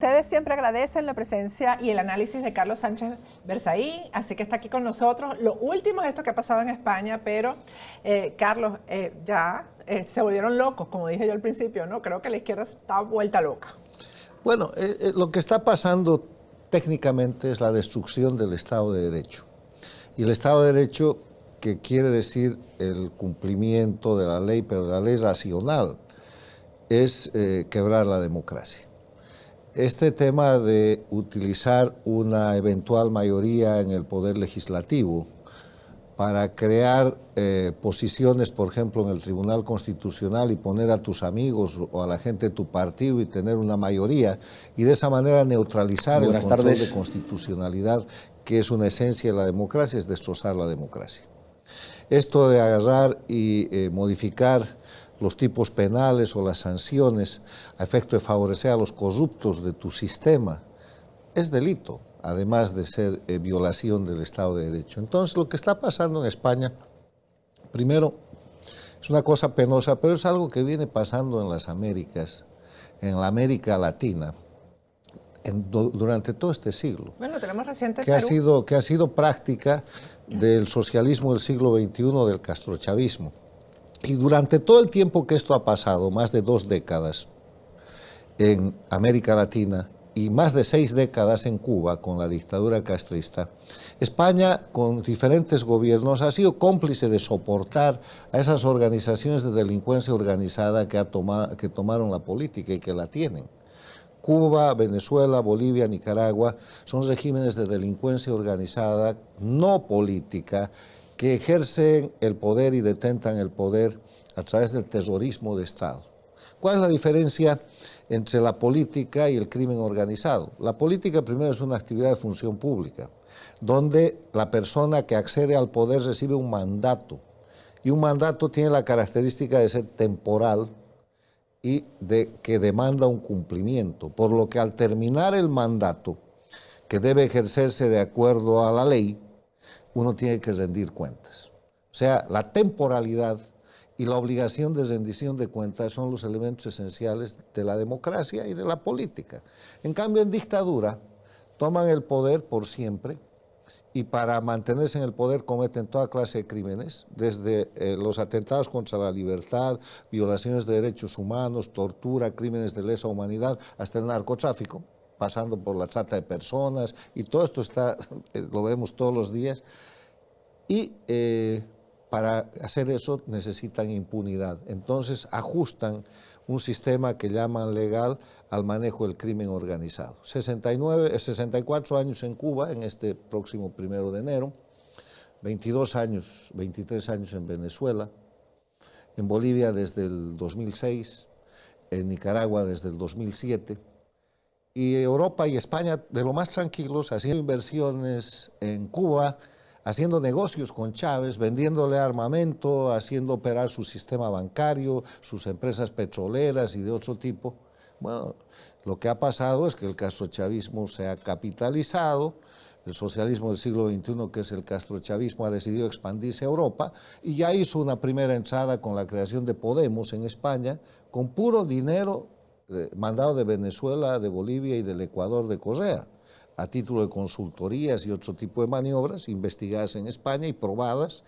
Ustedes siempre agradecen la presencia y el análisis de Carlos Sánchez Berzaí, así que está aquí con nosotros. Lo último es esto que ha pasado en España, pero Carlos, se volvieron locos, como dije yo al principio, ¿no? Creo que la izquierda está vuelta loca. Bueno, lo que está pasando técnicamente es la destrucción del Estado de Derecho. Y el Estado de Derecho, que quiere decir el cumplimiento de la ley, pero de la ley racional, es quebrar la democracia. Este tema de utilizar una eventual mayoría en el poder legislativo para crear posiciones, por ejemplo, en el Tribunal Constitucional y poner a tus amigos o a la gente de tu partido y tener una mayoría y de esa manera neutralizar el control de constitucionalidad, que es una esencia de la democracia, es destrozar la democracia. Esto de agarrar y modificar los tipos penales o las sanciones a efecto de favorecer a los corruptos de tu sistema es delito, además de ser violación del Estado de Derecho. Entonces, lo que está pasando en España, primero, es una cosa penosa, pero es algo que viene pasando en las Américas, en la América Latina, durante todo este siglo. Bueno, tenemos reciente que ha sido práctica del socialismo del siglo XXI, del castrochavismo. Y durante todo el tiempo que esto ha pasado, más de 2 décadas en América Latina y más de 6 décadas en Cuba con la dictadura castrista, España, con diferentes gobiernos, ha sido cómplice de soportar a esas organizaciones de delincuencia organizada que tomaron la política y que la tienen. Cuba, Venezuela, Bolivia, Nicaragua son regímenes de delincuencia organizada, no política, que ejercen el poder y detentan el poder a través del terrorismo de Estado. ¿Cuál es la diferencia entre la política y el crimen organizado? La política primero es una actividad de función pública, donde la persona que accede al poder recibe un mandato, y un mandato tiene la característica de ser temporal y de que demanda un cumplimiento, por lo que al terminar el mandato, que debe ejercerse de acuerdo a la ley, uno tiene que rendir cuentas. O sea, la temporalidad y la obligación de rendición de cuentas son los elementos esenciales de la democracia y de la política. En cambio, en dictadura, toman el poder por siempre y para mantenerse en el poder cometen toda clase de crímenes, desde los atentados contra la libertad, violaciones de derechos humanos, tortura, crímenes de lesa humanidad, hasta el narcotráfico, pasando por la trata de personas, y todo esto lo vemos todos los días, y para hacer eso necesitan impunidad. Entonces ajustan un sistema que llaman legal al manejo del crimen organizado. 64 años en Cuba, en este próximo 1 de enero, 23 años en Venezuela, en Bolivia desde el 2006, en Nicaragua desde el 2007, y Europa y España de lo más tranquilos, haciendo inversiones en Cuba, haciendo negocios con Chávez, vendiéndole armamento, haciendo operar su sistema bancario, sus empresas petroleras y de otro tipo. Bueno, lo que ha pasado es que el castrochavismo se ha capitalizado, el socialismo del siglo XXI, que es el castrochavismo, ha decidido expandirse a Europa y ya hizo una primera entrada con la creación de Podemos en España, con puro dinero mandado de Venezuela, de Bolivia y del Ecuador de Correa, a título de consultorías y otro tipo de maniobras investigadas en España y probadas,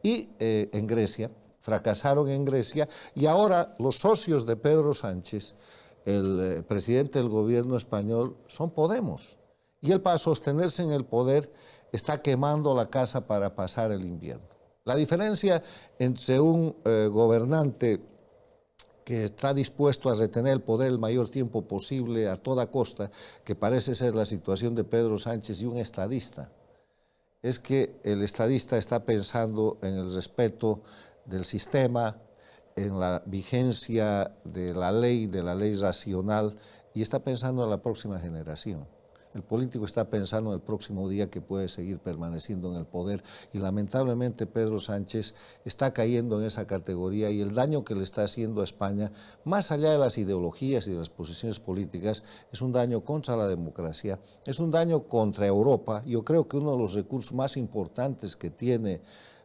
y en Grecia, fracasaron en Grecia, y ahora los socios de Pedro Sánchez, el presidente del gobierno español, son Podemos, y él, para sostenerse en el poder, está quemando la casa para pasar el invierno. La diferencia entre un gobernante que está dispuesto a retener el poder el mayor tiempo posible a toda costa, que parece ser la situación de Pedro Sánchez, y un estadista, es que el estadista está pensando en el respeto del sistema, en la vigencia de la ley racional, y está pensando en la próxima generación. El político está pensando en el próximo día que puede seguir permaneciendo en el poder, y lamentablemente Pedro Sánchez está cayendo en esa categoría, y el daño que le está haciendo a España, más allá de las ideologías y de las posiciones políticas, es un daño contra la democracia, es un daño contra Europa. Yo creo que uno de los recursos más importantes que tiene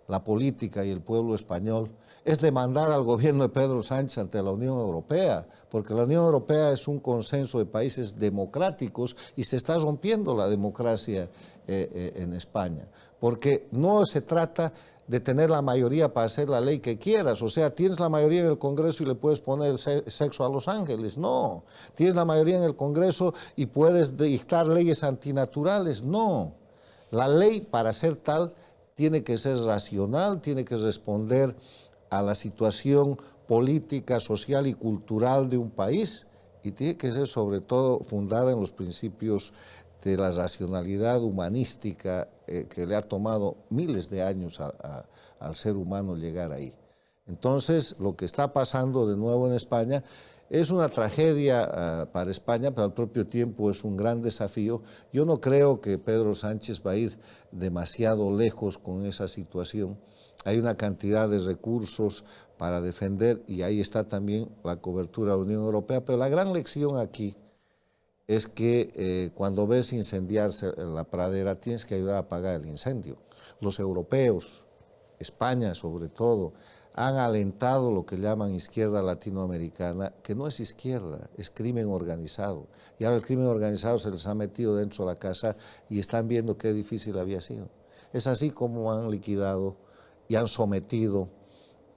la política y el pueblo español es demandar al gobierno de Pedro Sánchez ante la Unión Europea, porque la Unión Europea es un consenso de países democráticos y se está rompiendo la democracia en España, porque no se trata de tener la mayoría para hacer la ley que quieras, o sea, tienes la mayoría en el Congreso y le puedes poner el sexo a los ángeles, no, tienes la mayoría en el Congreso y puedes dictar leyes antinaturales, no, la ley para ser tal tiene que ser racional, tiene que responder a la situación política, social y cultural de un país y tiene que ser sobre todo fundada en los principios de la racionalidad humanística que le ha tomado miles de años al ser humano llegar ahí. Entonces, lo que está pasando de nuevo en España es una tragedia para España, pero al propio tiempo es un gran desafío. Yo no creo que Pedro Sánchez va a ir demasiado lejos con esa situación. Hay una cantidad de recursos para defender y ahí está también la cobertura de la Unión Europea, pero la gran lección aquí es que cuando ves incendiarse la pradera tienes que ayudar a apagar el incendio. Los europeos, España sobre todo, han alentado lo que llaman izquierda latinoamericana, que no es izquierda, es crimen organizado. Y ahora el crimen organizado se les ha metido dentro de la casa y están viendo qué difícil había sido. Es así como han liquidado y han sometido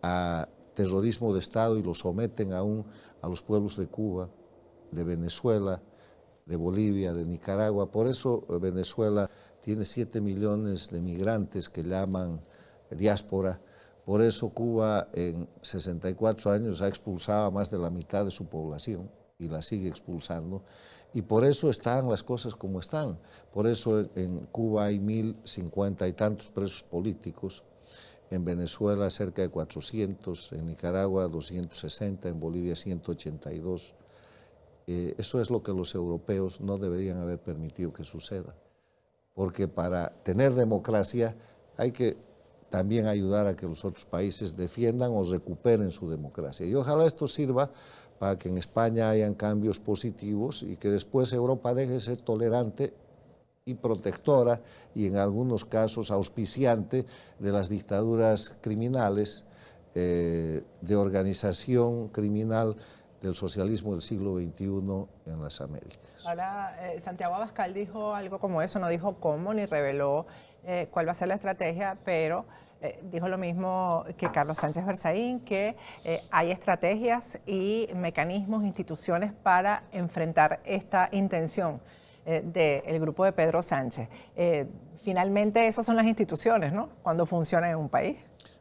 a terrorismo de Estado y lo someten aún a los pueblos de Cuba, de Venezuela, de Bolivia, de Nicaragua. Por eso Venezuela tiene 7 millones de migrantes que llaman diáspora. Por eso Cuba en 64 años ha expulsado a más de la mitad de su población y la sigue expulsando. Y por eso están las cosas como están. Por eso en Cuba hay 1.050 y tantos presos políticos. En Venezuela cerca de 400, en Nicaragua 260, en Bolivia 182. Eso es lo que los europeos no deberían haber permitido que suceda, porque para tener democracia hay que también ayudar a que los otros países defiendan o recuperen su democracia. Y ojalá esto sirva para que en España hayan cambios positivos y que después Europa deje de ser tolerante y protectora y en algunos casos auspiciante de las dictaduras criminales, de organización criminal del socialismo del siglo XXI en las Américas. Ahora, Santiago Abascal dijo algo como eso, no dijo cómo ni reveló cuál va a ser la estrategia, pero dijo lo mismo que Carlos Sánchez Berzaín, que hay estrategias y mecanismos, instituciones para enfrentar esta intención del grupo de Pedro Sánchez. Finalmente, esas son las instituciones, ¿no? Cuando funcionan en un país.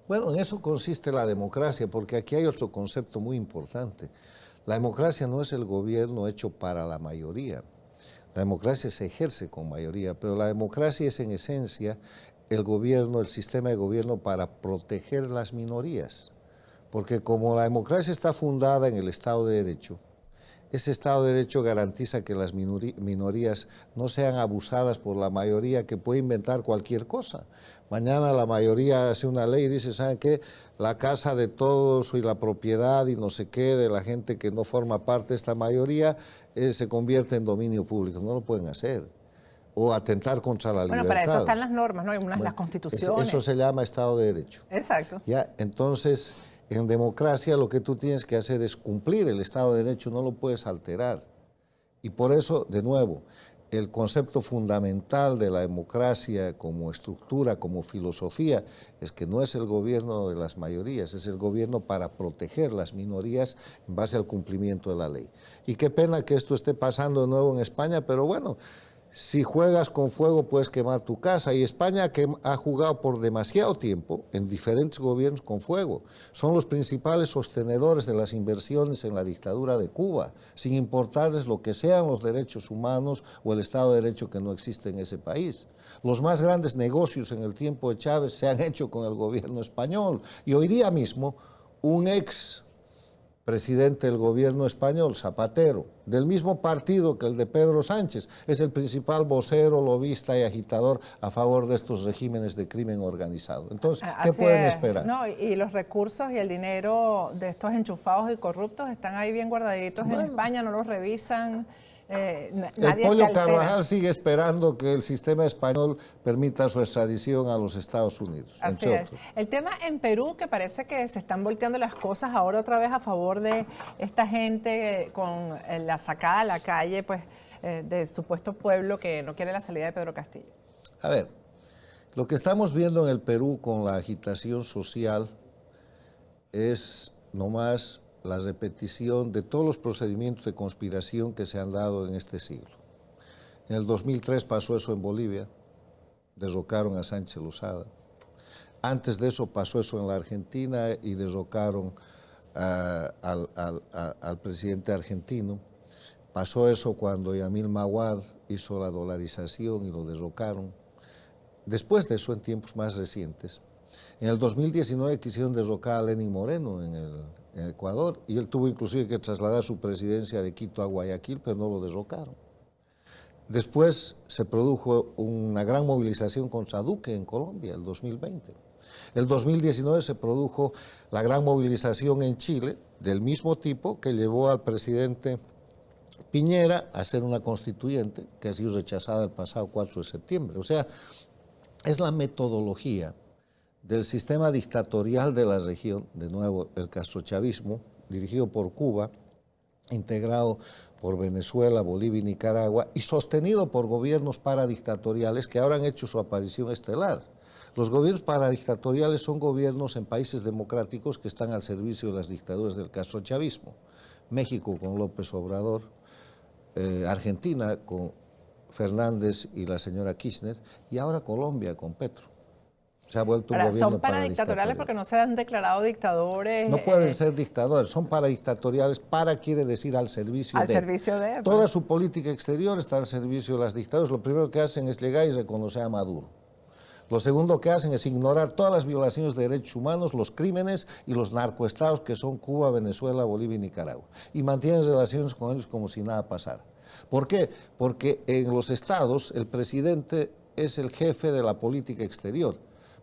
Bueno, en eso consiste la democracia, porque aquí hay otro concepto muy importante. La democracia no es el gobierno hecho para la mayoría. La democracia se ejerce con mayoría, pero la democracia es en esencia el gobierno, el sistema de gobierno para proteger las minorías. Porque como la democracia está fundada en el Estado de Derecho, ese Estado de Derecho garantiza que las minorías no sean abusadas por la mayoría que puede inventar cualquier cosa. Mañana la mayoría hace una ley y dice, ¿saben qué? La casa de todos y la propiedad y no sé qué de la gente que no forma parte de esta mayoría se convierte en dominio público. No lo pueden hacer. O atentar contra la libertad. Bueno, para eso están las normas, ¿no? Hay unas las constituciones. Eso se llama Estado de Derecho. Exacto. ¿Ya? Entonces, en democracia lo que tú tienes que hacer es cumplir el Estado de Derecho, no lo puedes alterar. Y por eso, de nuevo, el concepto fundamental de la democracia como estructura, como filosofía, es que no es el gobierno de las mayorías, es el gobierno para proteger las minorías en base al cumplimiento de la ley. Y qué pena que esto esté pasando de nuevo en España, pero bueno, si juegas con fuego puedes quemar tu casa, y España que ha jugado por demasiado tiempo en diferentes gobiernos con fuego. Son los principales sostenedores de las inversiones en la dictadura de Cuba, sin importarles lo que sean los derechos humanos o el Estado de Derecho que no existe en ese país. Los más grandes negocios en el tiempo de Chávez se han hecho con el gobierno español, y hoy día mismo un ex presidente del gobierno español, Zapatero, del mismo partido que el de Pedro Sánchez, es el principal vocero, lobista y agitador a favor de estos regímenes de crimen organizado. Entonces, ¿qué pueden esperar? No, y los recursos y el dinero de estos enchufados y corruptos están ahí bien guardaditos en España, no los revisan. nadie El se Pollo altera. Carvajal sigue esperando que el sistema español permita su extradición a los Estados Unidos, Así entre es. otros. El tema en Perú, que parece que se están volteando las cosas ahora otra vez a favor de esta gente con la sacada a la calle, pues, del supuesto pueblo que no quiere la salida de Pedro Castillo. A ver, lo que estamos viendo en el Perú con la agitación social es nomás la repetición de todos los procedimientos de conspiración que se han dado en este siglo. En el 2003 pasó eso en Bolivia, derrocaron a Sánchez Lozada. Antes de eso pasó eso en la Argentina y derrocaron al presidente argentino. Pasó eso cuando Yamil Maguad hizo la dolarización y lo derrocaron. Después de eso, en tiempos más recientes, en el 2019 quisieron derrocar a Lenín Moreno en Ecuador y él tuvo inclusive que trasladar su presidencia de Quito a Guayaquil, pero no lo derrocaron. Después se produjo una gran movilización contra Duque en Colombia, el 2020. El 2019 se produjo la gran movilización en Chile, del mismo tipo que llevó al presidente Piñera a ser una constituyente, que ha sido rechazada el pasado 4 de septiembre. O sea, es la metodología del sistema dictatorial de la región, de nuevo el castrochavismo, dirigido por Cuba, integrado por Venezuela, Bolivia y Nicaragua, y sostenido por gobiernos paradictatoriales que ahora han hecho su aparición estelar. Los gobiernos paradictatoriales son gobiernos en países democráticos que están al servicio de las dictaduras del castrochavismo. México con López Obrador, Argentina con Fernández y la señora Kirchner, y ahora Colombia con Petro. Se ha vuelto un gobierno son paradictatoriales porque no se han declarado dictadores. No pueden ser dictadores, son paradictatoriales. Para quiere decir al servicio de. Al servicio de. Pues. Toda su política exterior está al servicio de las dictaduras. Lo primero que hacen es llegar y reconocer a Maduro. Lo segundo que hacen es ignorar todas las violaciones de derechos humanos, los crímenes y los narcoestados que son Cuba, Venezuela, Bolivia y Nicaragua. Y mantienen relaciones con ellos como si nada pasara. ¿Por qué? Porque en los estados el presidente es el jefe de la política exterior.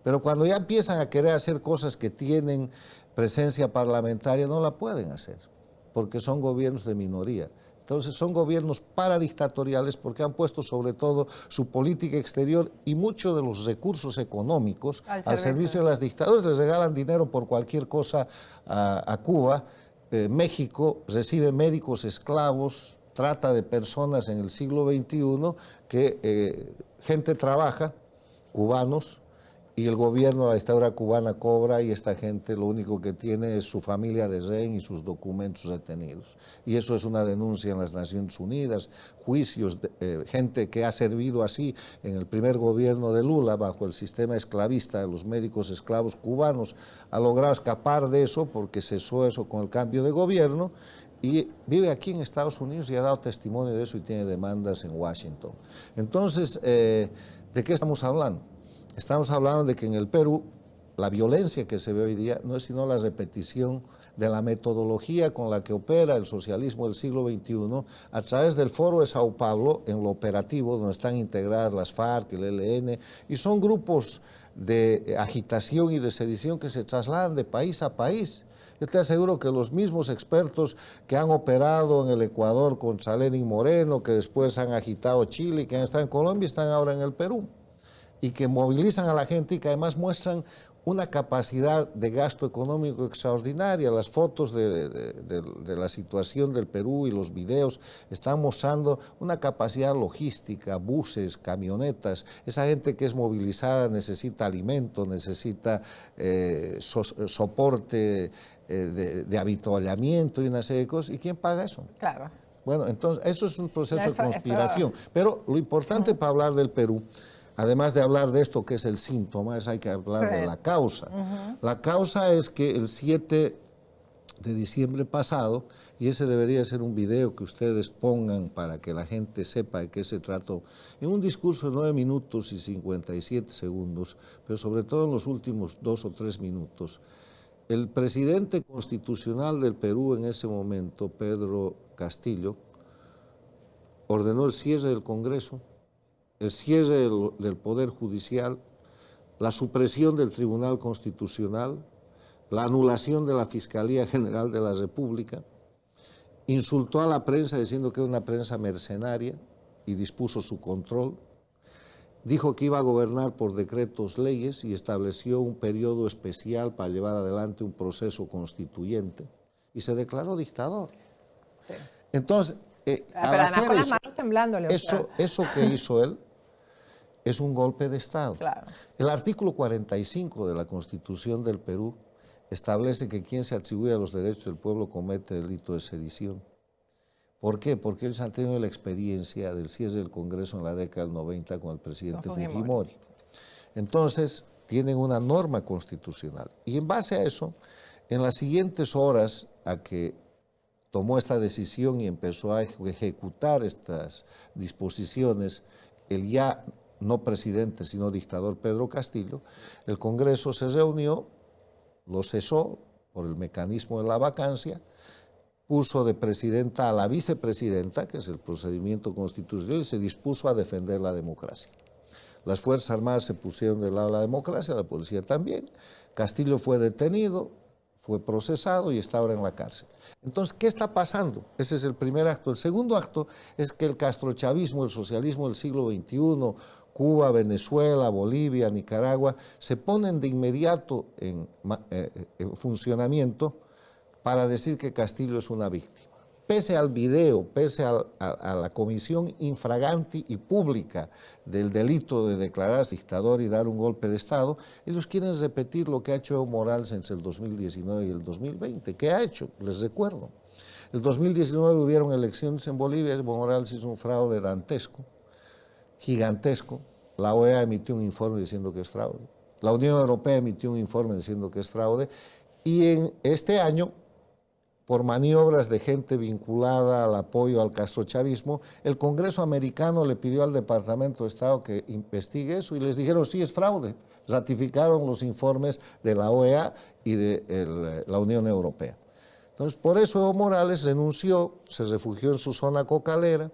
Pero cuando ya empiezan a querer hacer cosas que tienen presencia parlamentaria, no la pueden hacer, porque son gobiernos de minoría. Entonces son gobiernos paradictatoriales porque han puesto sobre todo su política exterior y muchos de los recursos económicos al servicio de las dictaduras. Les regalan dinero por cualquier cosa a Cuba. México recibe médicos esclavos, trata de personas en el siglo XXI que gente trabaja, cubanos, y el gobierno, la dictadura cubana cobra y esta gente lo único que tiene es su familia de rehén y sus documentos retenidos. Y eso es una denuncia en las Naciones Unidas, juicios, gente que ha servido así en el primer gobierno de Lula bajo el sistema esclavista de los médicos esclavos cubanos, ha logrado escapar de eso porque cesó eso con el cambio de gobierno y vive aquí en Estados Unidos y ha dado testimonio de eso y tiene demandas en Washington. Entonces, ¿de qué estamos hablando? Estamos hablando de que en el Perú la violencia que se ve hoy día no es sino la repetición de la metodología con la que opera el socialismo del siglo XXI a través del Foro de Sao Paulo, en lo operativo, donde están integradas las FARC, el ELN, y son grupos de agitación y de sedición que se trasladan de país a país. Yo te aseguro que los mismos expertos que han operado en el Ecuador contra Lenín Moreno, que después han agitado Chile y que han estado en Colombia, están ahora en el Perú, y que movilizan a la gente y que además muestran una capacidad de gasto económico extraordinaria. Las fotos de la situación del Perú y los videos están mostrando una capacidad logística, buses, camionetas. Esa gente que es movilizada necesita alimento, necesita soporte de avituallamiento y una serie de cosas. ¿Y quién paga eso? Claro. Bueno, entonces eso es un proceso de conspiración. Pero lo importante para hablar del Perú, además de hablar de esto que es el síntoma, hay que hablar de la causa. La causa es que el 7 de diciembre pasado, y ese debería ser un video que ustedes pongan para que la gente sepa de qué se trató, en un discurso de 9 minutos y 57 segundos, pero sobre todo en los últimos 2 o 3 minutos, el presidente constitucional del Perú en ese momento, Pedro Castillo, ordenó el cierre del Congreso, el cierre del Poder Judicial, la supresión del Tribunal Constitucional, la anulación de la Fiscalía General de la República insultó a la prensa diciendo que era una prensa mercenaria y dispuso su control. Dijo que iba a gobernar por decretos leyes y estableció un periodo especial para llevar adelante un proceso constituyente y se declaró dictador. Sí. Entonces, pero además con las manos temblándole. Eso que hizo él es un golpe de Estado. Claro. El artículo 45 de la Constitución del Perú establece que quien se atribuye a los derechos del pueblo comete delito de sedición. ¿Por qué? Porque ellos han tenido la experiencia del cierre del Congreso en la década del 90 con el presidente Fujimori. Entonces, tienen una norma constitucional. Y en base a eso, en las siguientes horas a que tomó esta decisión y empezó a ejecutar estas disposiciones, el ya no presidente, sino dictador Pedro Castillo, el Congreso se reunió, lo cesó por el mecanismo de la vacancia, puso de presidenta a la vicepresidenta, que es el procedimiento constitucional, y se dispuso a defender la democracia. Las Fuerzas Armadas se pusieron del lado de la democracia, la policía también. Castillo fue detenido, fue procesado y está ahora en la cárcel. Entonces, ¿qué está pasando? Ese es el primer acto. El segundo acto es que el castrochavismo, el socialismo del siglo XXI, Cuba, Venezuela, Bolivia, Nicaragua, se ponen de inmediato en funcionamiento para decir que Castillo es una víctima. Pese al video, pese a la comisión infraganti y pública del delito de declararse dictador y dar un golpe de Estado, ellos quieren repetir lo que ha hecho Evo Morales entre el 2019 y el 2020. ¿Qué ha hecho? Les recuerdo. El 2019 hubieron elecciones en Bolivia, Evo Morales hizo un fraude dantesco, gigantesco. La OEA emitió un informe diciendo que es fraude. La Unión Europea emitió un informe diciendo que es fraude. Y en este año, por maniobras de gente vinculada al apoyo al castrochavismo, el Congreso americano le pidió al Departamento de Estado que investigue eso y les dijeron sí, es fraude. Ratificaron los informes de la OEA y de la Unión Europea. Entonces, por eso Evo Morales renunció, se refugió en su zona cocalera.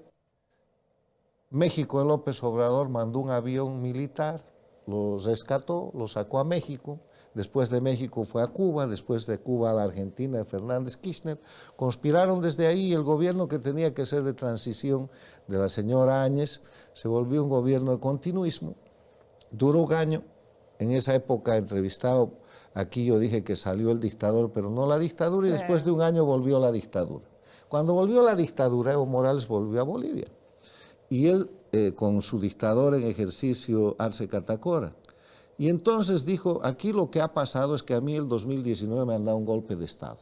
México, de López Obrador, mandó un avión militar, lo rescató, lo sacó a México. Después de México fue a Cuba, después de Cuba a la Argentina de Fernández Kirchner. Conspiraron desde ahí y el gobierno que tenía que ser de transición de la señora Áñez se volvió un gobierno de continuismo. Duró un año. En esa época, entrevistado aquí, yo dije que salió el dictador, pero no la dictadura, y después de un año volvió la dictadura. Cuando volvió la dictadura, Evo Morales volvió a Bolivia. Y él, con su dictador en ejercicio, Arce Catacora. Y entonces dijo, aquí lo que ha pasado es que a mí el 2019 me han dado un golpe de Estado.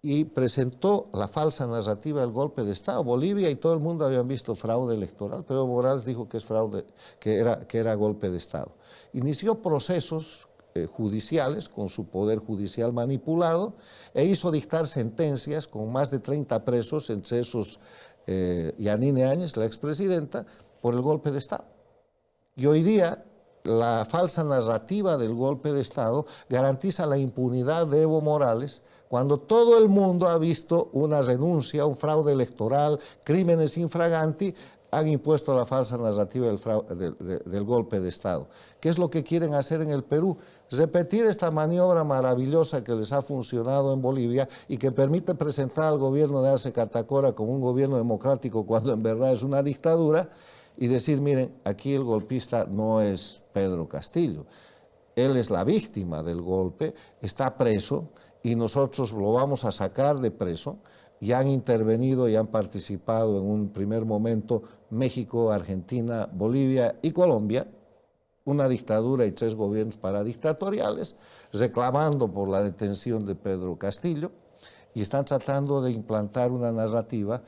Y presentó la falsa narrativa del golpe de Estado. Bolivia y todo el mundo habían visto fraude electoral, pero Morales dijo que es fraude, que era golpe de Estado. Inició procesos judiciales con su poder judicial manipulado e hizo dictar sentencias con más de 30 presos, entre esos Yanine Áñez, la expresidenta, por el golpe de Estado. Y hoy día la falsa narrativa del golpe de Estado garantiza la impunidad de Evo Morales cuando todo el mundo ha visto una renuncia, un fraude electoral, crímenes infraganti, han impuesto la falsa narrativa del golpe de Estado. ¿Qué es lo que quieren hacer en el Perú? Repetir esta maniobra maravillosa que les ha funcionado en Bolivia y que permite presentar al gobierno de Arce Catacora como un gobierno democrático cuando en verdad es una dictadura, y decir, miren, aquí el golpista no es Pedro Castillo, él es la víctima del golpe, está preso y nosotros lo vamos a sacar de preso. Y han intervenido y han participado en un primer momento México, Argentina, Bolivia y Colombia, una dictadura y 3 gobiernos paradictatoriales, reclamando por la detención de Pedro Castillo, y están tratando de implantar una narrativa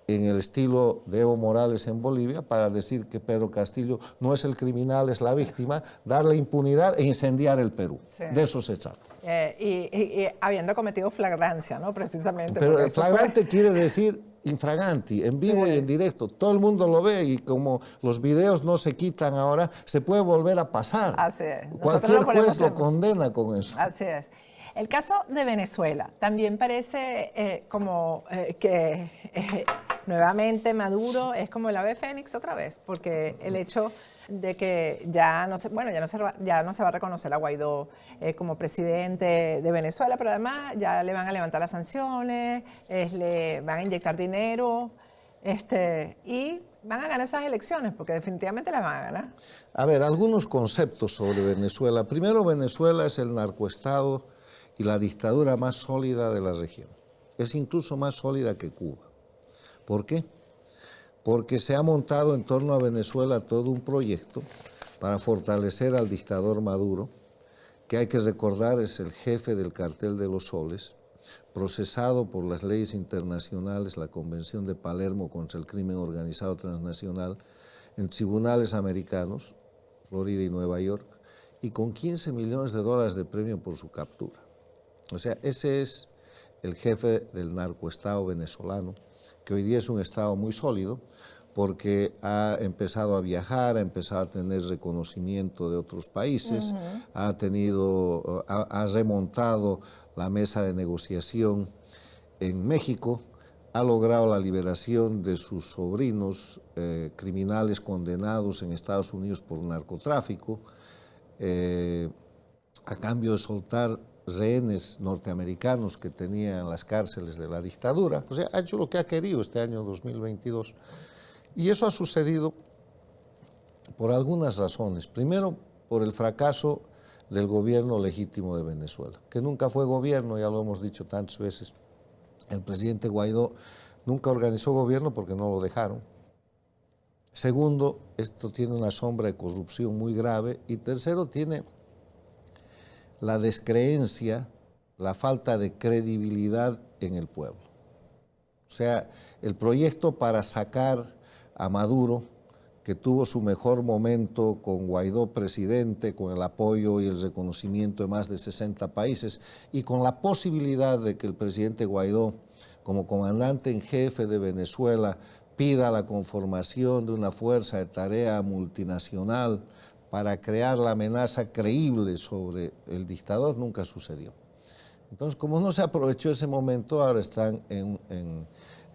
en el estilo de Evo Morales en Bolivia para decir que Pedro Castillo no es el criminal, es la víctima, darle impunidad e incendiar el Perú. Sí. De eso se trata. Y habiendo cometido flagrancia, ¿no? Precisamente. Pero el flagrante quiere decir infraganti, en vivo y en directo. Todo el mundo lo ve y como los videos no se quitan ahora, se puede volver a pasar. Así es. Cualquier juez lo condena con eso. Así es. El caso de Venezuela también parece que nuevamente Maduro es como el ave fénix otra vez, porque el hecho de que ya no se, bueno, ya no se va a reconocer a Guaidó como presidente de Venezuela, pero además ya le van a levantar las sanciones, le van a inyectar dinero, y van a ganar esas elecciones, porque definitivamente las van a ganar. A ver, algunos conceptos sobre Venezuela. Primero, Venezuela es el narcoestado y la dictadura más sólida de la región. Es incluso más sólida que Cuba. ¿Por qué? Porque se ha montado en torno a Venezuela todo un proyecto para fortalecer al dictador Maduro, que hay que recordar es el jefe del cartel de los soles, procesado por las leyes internacionales, la Convención de Palermo contra el crimen organizado transnacional, en tribunales americanos, Florida y Nueva York, y con 15 millones de dólares de premio por su captura. O sea, ese es el jefe del narcoestado venezolano, que hoy día es un estado muy sólido, porque ha empezado a viajar, ha empezado a tener reconocimiento de otros países, ha remontado la mesa de negociación en México, ha logrado la liberación de sus sobrinos criminales condenados en Estados Unidos por narcotráfico, a cambio de soltar rehenes norteamericanos que tenía en las cárceles de la dictadura. O sea, ha hecho lo que ha querido este año 2022. Y eso ha sucedido por algunas razones. Primero, por el fracaso del gobierno legítimo de Venezuela, que nunca fue gobierno, ya lo hemos dicho tantas veces. El presidente Guaidó nunca organizó gobierno porque no lo dejaron. Segundo, esto tiene una sombra de corrupción muy grave. Y tercero, tiene la descreencia, la falta de credibilidad en el pueblo. O sea, el proyecto para sacar a Maduro, que tuvo su mejor momento con Guaidó presidente, con el apoyo y el reconocimiento de más de 60 países, y con la posibilidad de que el presidente Guaidó, como comandante en jefe de Venezuela, pida la conformación de una fuerza de tarea multinacional para crear la amenaza creíble sobre el dictador, nunca sucedió. Entonces, como no se aprovechó ese momento, ahora están en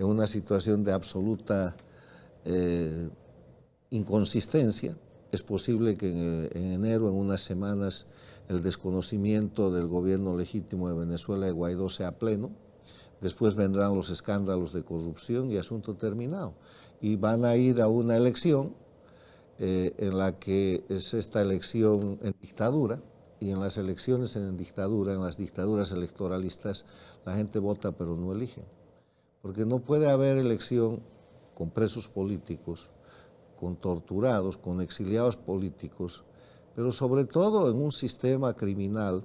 una situación de absoluta inconsistencia. Es posible que en enero, en unas semanas, el desconocimiento del gobierno legítimo de Venezuela de Guaidó sea pleno. Después vendrán los escándalos de corrupción y asunto terminado. Y van a ir a una elección en la que es esta elección en dictadura, y en las elecciones en dictadura, en las dictaduras electoralistas, la gente vota pero no elige. Porque no puede haber elección con presos políticos, con torturados, con exiliados políticos, pero sobre todo en un sistema criminal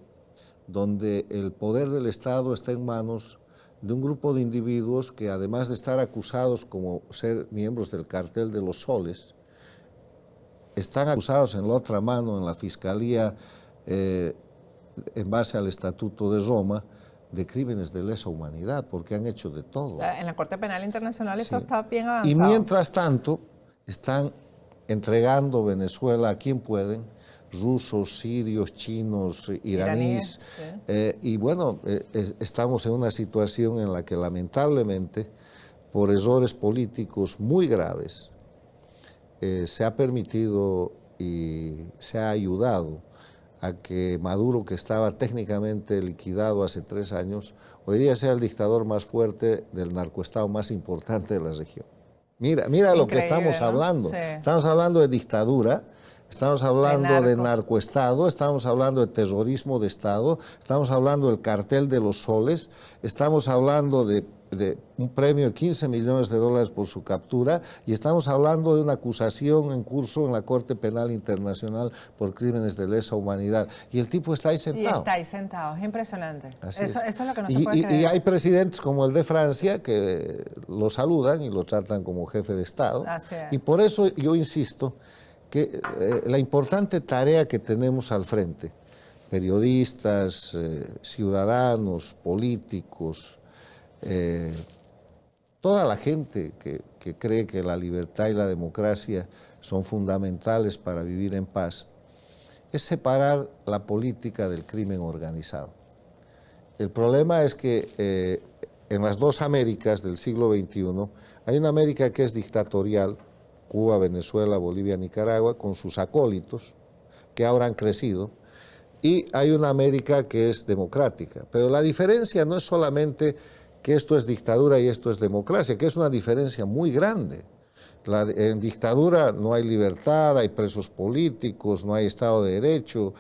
donde el poder del Estado está en manos de un grupo de individuos que, además de estar acusados como ser miembros del cartel de los soles, están acusados en la otra mano, en la Fiscalía, en base al Estatuto de Roma, de crímenes de lesa humanidad, porque han hecho de todo. En la Corte Penal Internacional eso Sí. está bien avanzado. Y mientras tanto, están entregando Venezuela a quien pueden, rusos, sirios, chinos, iraníes. Sí. Y bueno, estamos en una situación en la que lamentablemente, por errores políticos muy graves, se ha permitido y se ha ayudado a que Maduro, que estaba técnicamente liquidado hace 3 años, hoy día sea el dictador más fuerte del narcoestado más importante de la región. Mira lo que estamos hablando. Sí. Estamos hablando de dictadura, estamos hablando de narco. narcoestado, estamos hablando de terrorismo de Estado, estamos hablando del cartel de los soles, estamos hablando de un premio de 15 millones de dólares por su captura, y estamos hablando de una acusación en curso en la Corte Penal Internacional por crímenes de lesa humanidad. Y el tipo está ahí sentado. Y está ahí sentado, es impresionante. Así Eso es. es lo que no se puede creer. Y hay presidentes como el de Francia que lo saludan y lo tratan como jefe de Estado. Así es. Y por eso yo insisto que la importante tarea que tenemos al frente, periodistas, ciudadanos, políticos, toda la gente que cree que la libertad y la democracia son fundamentales para vivir en paz, es separar la política del crimen organizado. El problema es que en las dos Américas del siglo XXI hay una América que es dictatorial, Cuba, Venezuela, Bolivia, Nicaragua, con sus acólitos, que ahora han crecido, y hay una América que es democrática. Pero la diferencia no es solamente que esto es dictadura y esto es democracia, que es una diferencia muy grande. En dictadura no hay libertad, hay presos políticos, no hay Estado de Derecho.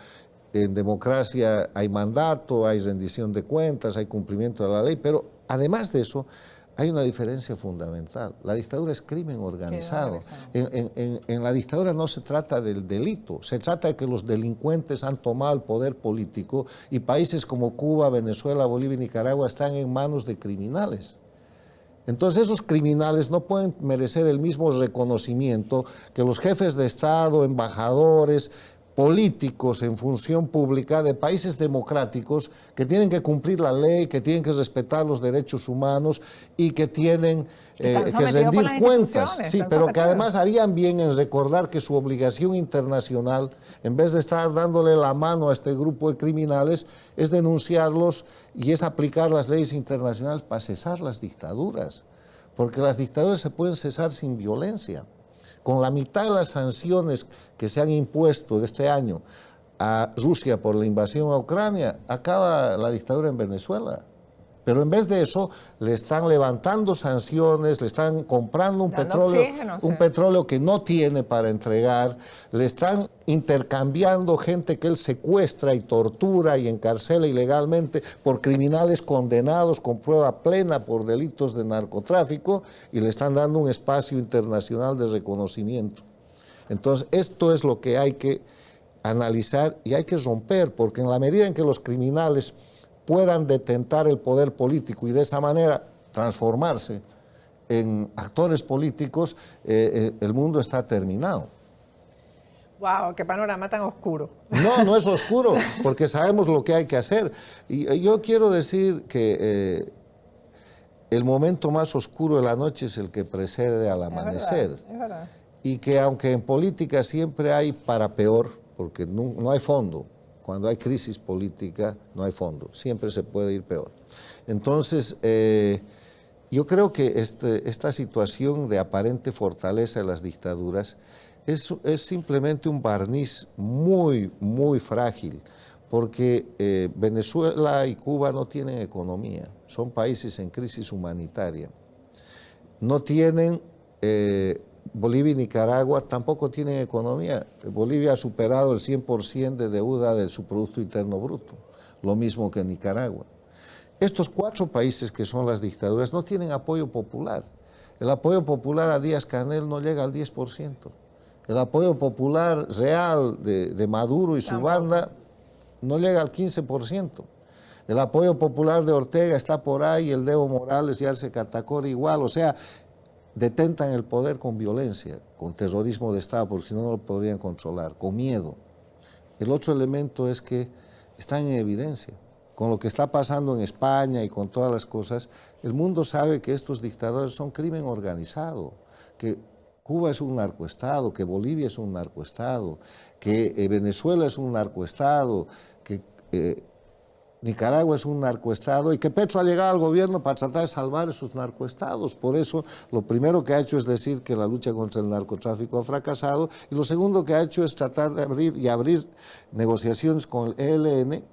En democracia hay mandato, hay rendición de cuentas, hay cumplimiento de la ley, pero además de eso hay una diferencia fundamental. La dictadura es crimen organizado. En la dictadura no se trata del delito, se trata de que los delincuentes han tomado el poder político y países como Cuba, Venezuela, Bolivia y Nicaragua están en manos de criminales. Entonces esos criminales no pueden merecer el mismo reconocimiento que los jefes de Estado, embajadores, políticos en función pública de países democráticos que tienen que cumplir la ley, que tienen que respetar los derechos humanos y que tienen que rendir cuentas. Sí, pero que además harían bien en recordar que su obligación internacional, en vez de estar dándole la mano a este grupo de criminales, es denunciarlos y es aplicar las leyes internacionales para cesar las dictaduras, porque las dictaduras se pueden cesar sin violencia. Con la mitad de las sanciones que se han impuesto este año a Rusia por la invasión a Ucrania, acaba la dictadura en Venezuela. Pero en vez de eso, le están levantando sanciones, le están comprando un petróleo que no tiene para entregar, le están intercambiando gente que él secuestra y tortura y encarcela ilegalmente por criminales condenados con prueba plena por delitos de narcotráfico y le están dando un espacio internacional de reconocimiento. Entonces, esto es lo que hay que analizar y hay que romper, porque en la medida en que los criminales puedan detentar el poder político y de esa manera transformarse en actores políticos, el mundo está terminado. ¡Wow! ¡Qué panorama tan oscuro! No, no es oscuro, porque sabemos lo que hay que hacer. Y yo quiero decir que el momento más oscuro de la noche es el que precede al amanecer. Es verdad. Y que aunque en política siempre hay para peor, porque no hay fondo. Cuando hay crisis política no hay fondo, siempre se puede ir peor. Entonces, yo creo que esta situación de aparente fortaleza de las dictaduras es simplemente un barniz muy, muy frágil, porque Venezuela y Cuba no tienen economía, son países en crisis humanitaria. No tienen... Bolivia y Nicaragua tampoco tienen economía. Bolivia ha superado el 100% de deuda de su Producto Interno Bruto, lo mismo que Nicaragua. Estos 4 países que son las dictaduras no tienen apoyo popular. El apoyo popular a Díaz-Canel no llega al 10%. El apoyo popular real de Maduro y su banda no llega al 15%. El apoyo popular de Ortega está por ahí, el de Evo Morales y Arce Catacora igual, o sea, detentan el poder con violencia, con terrorismo de Estado, porque si no, no lo podrían controlar, con miedo. El otro elemento es que están en evidencia. Con lo que está pasando en España y con todas las cosas, el mundo sabe que estos dictadores son crimen organizado, que Cuba es un narcoestado, que Bolivia es un narcoestado, que Venezuela es un narcoestado, que Nicaragua es un narcoestado y que Petro ha llegado al gobierno para tratar de salvar esos narcoestados. Por eso, lo primero que ha hecho es decir que la lucha contra el narcotráfico ha fracasado y lo segundo que ha hecho es tratar de abrir negociaciones con el ELN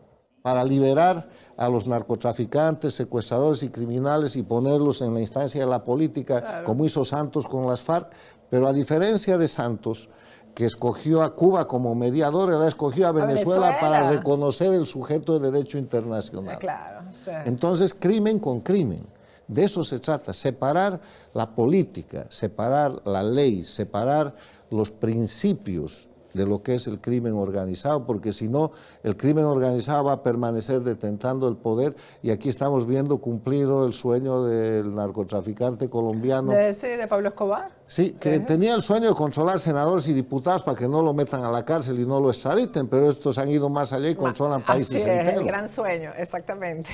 para liberar a los narcotraficantes, secuestradores y criminales y ponerlos en la instancia de la política, claro, como hizo Santos con las FARC. Pero a diferencia de Santos, que escogió a Cuba como mediador, él escogió a Venezuela para reconocer el sujeto de derecho internacional. Claro, sí. Entonces, crimen con crimen. De eso se trata, separar la política, separar la ley, separar los principios de lo que es el crimen organizado, porque si no, el crimen organizado va a permanecer detentando el poder y aquí estamos viendo cumplido el sueño del narcotraficante colombiano. ¿De Pablo Escobar? Sí, que tenía el sueño de controlar senadores y diputados para que no lo metan a la cárcel y no lo extraditen, pero estos han ido más allá y controlan países enteros. El gran sueño, exactamente.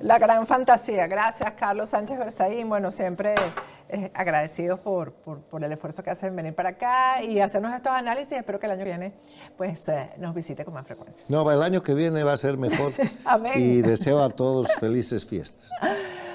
La gran fantasía. Gracias, Carlos Sánchez Berzaín. Bueno, siempre agradecidos por el esfuerzo que hacen en venir para acá y hacernos estos análisis. Espero que el año que viene pues, nos visite con más frecuencia. No, el año que viene va a ser mejor. Amén. Y deseo a todos felices fiestas.